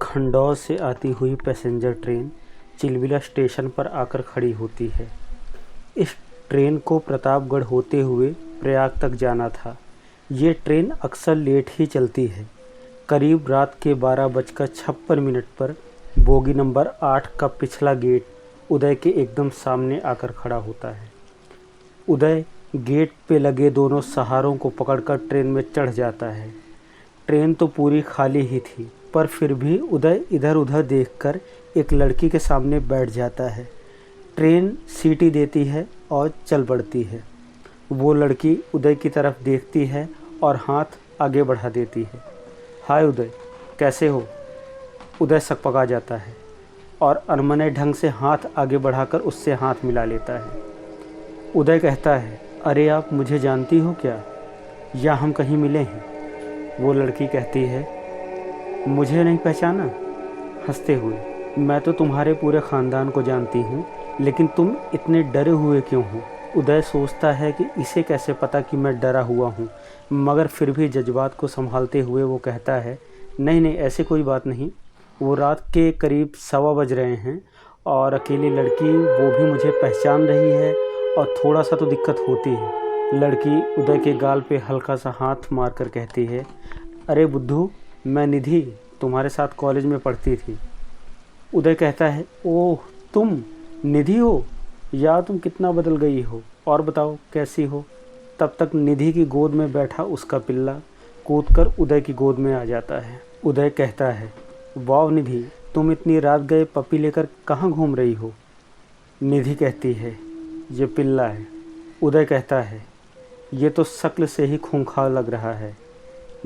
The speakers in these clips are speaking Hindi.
खंडौर से आती हुई पैसेंजर ट्रेन चिलबिला स्टेशन पर आकर खड़ी होती है। इस ट्रेन को प्रतापगढ़ होते हुए प्रयाग तक जाना था। ये ट्रेन अक्सर लेट ही चलती है। करीब रात के 12:56 पर बोगी नंबर 8 का पिछला गेट उदय के एकदम सामने आकर खड़ा होता है। उदय गेट पे लगे दोनों सहारों को पकड़कर ट्रेन में चढ़ जाता है। ट्रेन तो पूरी खाली ही थी, पर फिर भी उदय इधर उधर देखकर एक लड़की के सामने बैठ जाता है। ट्रेन सीटी देती है और चल पड़ती है। वो लड़की उदय की तरफ देखती है और हाथ आगे बढ़ा देती है। हाय उदय, कैसे हो? उदय सकपका जाता है और अनमने ढंग से हाथ आगे बढ़ाकर उससे हाथ मिला लेता है। उदय कहता है, अरे आप मुझे जानती हो क्या, या हम कहीं मिले हैं? वो लड़की कहती है, मुझे नहीं पहचाना? हंसते हुए, मैं तो तुम्हारे पूरे ख़ानदान को जानती हूँ, लेकिन तुम इतने डरे हुए क्यों हो? उदय सोचता है कि इसे कैसे पता कि मैं डरा हुआ हूँ, मगर फिर भी जज्बात को संभालते हुए वो कहता है, नहीं नहीं, ऐसी कोई बात नहीं। वो रात के करीब 1:15 बज रहे हैं और अकेली लड़की, वो भी मुझे पहचान रही है और थोड़ा सा तो दिक्कत होती है। लड़की उदय के गाल पे हल्का सा हाथ मार कर कहती है, अरे बुद्धू, मैं निधि, तुम्हारे साथ कॉलेज में पढ़ती थी। उदय कहता है, ओह तुम निधि हो? या तुम कितना बदल गई हो, और बताओ कैसी हो? तब तक निधि की गोद में बैठा उसका पिल्ला कूदकर उदय की गोद में आ जाता है। उदय कहता है, वाह निधि, तुम इतनी रात गए पपी लेकर कहाँ घूम रही हो? निधि कहती है, ये पिल्ला है। उदय कहता है, ये तो शक्ल से ही खूंखार लग रहा है।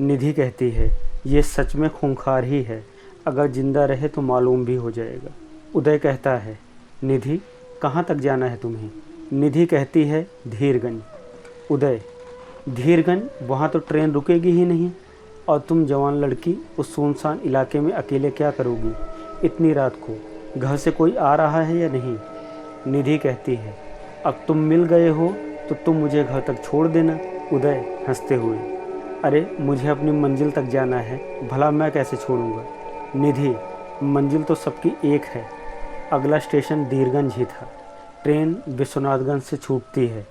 निधि कहती है, ये सच में खूंखार ही है, अगर जिंदा रहे तो मालूम भी हो जाएगा। उदय कहता है, निधि कहाँ तक जाना है तुम्हें? निधि कहती है, धीरगंज। उदय, धीरगंज? वहाँ तो ट्रेन रुकेगी ही नहीं, और तुम जवान लड़की उस सुनसान इलाके में अकेले क्या करोगी इतनी रात को? घर से कोई आ रहा है या नहीं? निधि कहती है, अब तुम मिल गए हो तो तुम मुझे घर तक छोड़ देना। उदय हंसते हुए, अरे मुझे अपनी मंजिल तक जाना है, भला मैं कैसे छोड़ूंगा? निधि, मंजिल तो सबकी एक है। अगला स्टेशन धीरगंज ही था। ट्रेन विश्वनाथगंज से छूटती है।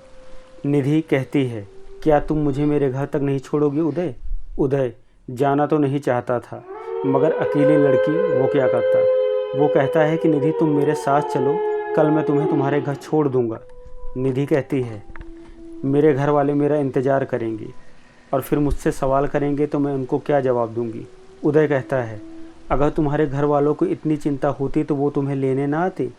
निधि कहती है, क्या तुम मुझे मेरे घर तक नहीं छोड़ोगे उदय? उदय जाना तो नहीं चाहता था, मगर अकेली लड़की वो क्या करता। वो कहता है कि निधि तुम मेरे साथ चलो, कल मैं तुम्हें तुम्हारे घर छोड़ दूंगा। निधि कहती है, मेरे घर वाले मेरा इंतज़ार करेंगे और फिर मुझसे सवाल करेंगे तो मैं उनको क्या जवाब दूंगी? उदय कहता है, अगर तुम्हारे घर वालों को इतनी चिंता होती तो वो तुम्हें लेने ना आते।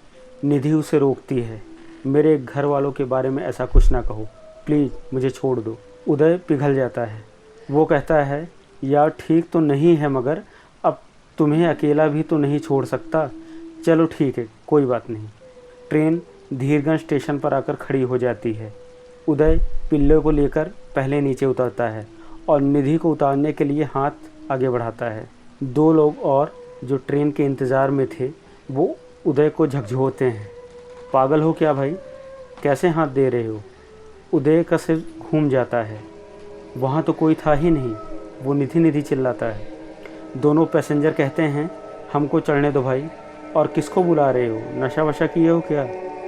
निधि उसे रोकती है, मेरे घर वालों के बारे में ऐसा कुछ ना कहो, प्लीज़ मुझे छोड़ दो। उदय पिघल जाता है। वो कहता है, यार ठीक तो नहीं है, मगर अब तुम्हें अकेला भी तो नहीं छोड़ सकता। चलो ठीक है, कोई बात नहीं। ट्रेन धीरगंज स्टेशन पर आकर खड़ी हो जाती है। उदय पिल्ले को लेकर पहले नीचे उतरता है और निधि को उतारने के लिए हाथ आगे बढ़ाता है। दो लोग और जो ट्रेन के इंतज़ार में थे वो उदय को झकझोरते हैं, पागल हो क्या भाई, कैसे हाथ दे रहे हो? उदय का सिर घूम जाता है। वहाँ तो कोई था ही नहीं। वो निधि निधि चिल्लाता है। दोनों पैसेंजर कहते हैं, हमको चढ़ने दो भाई। और किसको बुला रहे हो? नशा वशा किए हो क्या?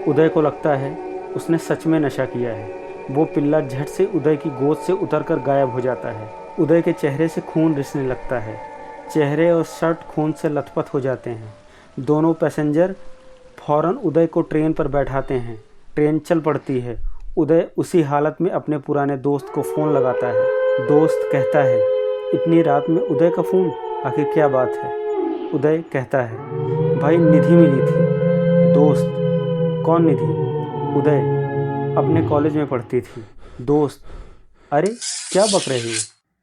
उदय को लगता है उसने सच में नशा किया है। वो पिल्ला झट से उदय की गोद से उतरकर गायब हो जाता है। उदय के चेहरे से खून रिसने लगता है। चेहरे और शर्ट खून से लथपथ हो जाते हैं। दोनों पैसेंजर फौरन उदय को ट्रेन पर बैठाते हैं। ट्रेन चल पड़ती है। उदय उसी हालत में अपने पुराने दोस्त को फ़ोन लगाता है। दोस्त कहता है, इतनी रात में उदय का फ़ोन, आखिर क्या बात है? उदय कहता है, भाई निधि मिली थी। दोस्त, कौन निधि? उदय, अपने कॉलेज में पढ़ती थी। दोस्त, अरे क्या बक रहे हो?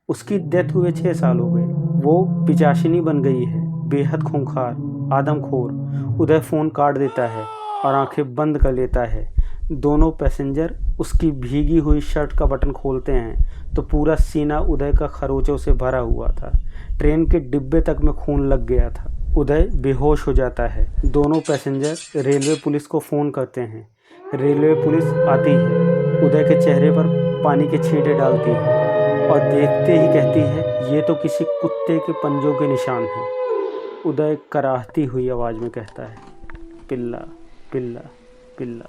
उसकी डेथ हुए 6 साल हो गए। वो पिचाशिनी बन गई है, बेहद खूंखार, आदमखोर। उदय फ़ोन काट देता है और आंखें बंद कर लेता है। दोनों पैसेंजर उसकी भीगी हुई शर्ट का बटन खोलते हैं तो पूरा सीना उदय का खरोचों से भरा हुआ था। ट्रेन के डिब्बे तक में खून लग गया था। उदय बेहोश हो जाता है। दोनों पैसेंजर रेलवे पुलिस को फ़ोन करते हैं। रेलवे पुलिस आती है, उदय के चेहरे पर पानी के छींटे डालती है और देखते ही कहती है, ये तो किसी कुत्ते के पंजों के निशान हैं। उदय कराहती हुई आवाज़ में कहता है, पिल्ला पिल्ला पिल्ला।